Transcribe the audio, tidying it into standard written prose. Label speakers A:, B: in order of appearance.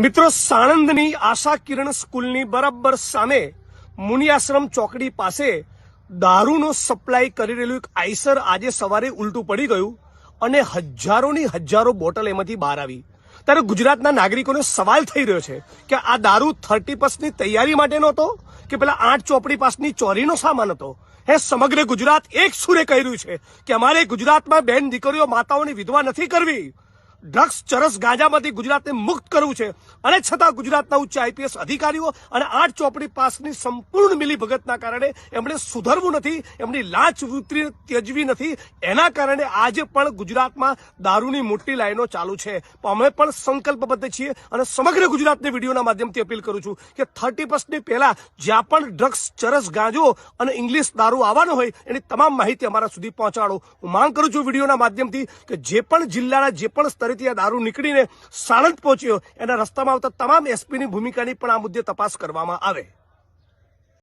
A: મિત્રો, સાણંદની આશા કિરણ સ્કૂલની બરાબર સામે મુનિયાશ્રમ ચોકડી પાસે દારૂનો સપ્લાય કરી રહેલું એક આઈસર આજે સવારે ઉલટું પડી ગયું અને હજારોની હજારો બોટલ એમાંથી બહાર આવી। ત્યારે ગુજરાતના નાગરિકોને સવાલ થઈ રહ્યો છે કે આ દારૂ 30+ તૈયારી માટેનો હતો કે પેલા 8 ચોપડી પાસની ચોરીનો સામાન હતો। સમગ્ર ગુજરાત એક સુરે કહી રહ્યું છે કે અમારે ગુજરાતમાં બહેન દીકરીઓ માતાઓની વિધવા નથી કરવી, ડ્રગ્સ ચરસ ગાંજામાંથી ગુજરાતને મુક્ત કરવું છે। અને છતાં ગુજરાતના ઉચ્ચ આઈપીએસ અધિકારીઓ અને 8 ચોપડી પાસની સંપૂર્ણ મિલીભગતના કારણે એમણે સુધરવું નથી, એમની લાંચ વૃત્તિ ત્યજવી નથી। એના કારણે આજે પણ ગુજરાતમાં દારૂની મોટી લાઈનો ચાલુ છે। અમે પણ સંકલ્પબદ્ધ છીએ અને સમગ્ર ગુજરાતને વિડીયોના માધ્યમથી અપીલ કરું છું કે 30+ પહેલા જ્યાં પણ ડ્રગ્સ ચરસ ગાંજો અને ઇંગ્લિશ દારૂ આવવાનો હોય એની તમામ માહિતી અમારા સુધી પહોંચાડો। હું માંગ કરું છું વિડીયોના માધ્યમથી કે જે પણ જિલ્લાના જે પણ સ્તરેથી આ દારૂ નીકળીને સાણંદ પહોંચ્યો એના રસ્તામાં આવતા તમામ એસપીની ભૂમિકાની પણ આ મુદ્દે તપાસ કરવામાં આવે।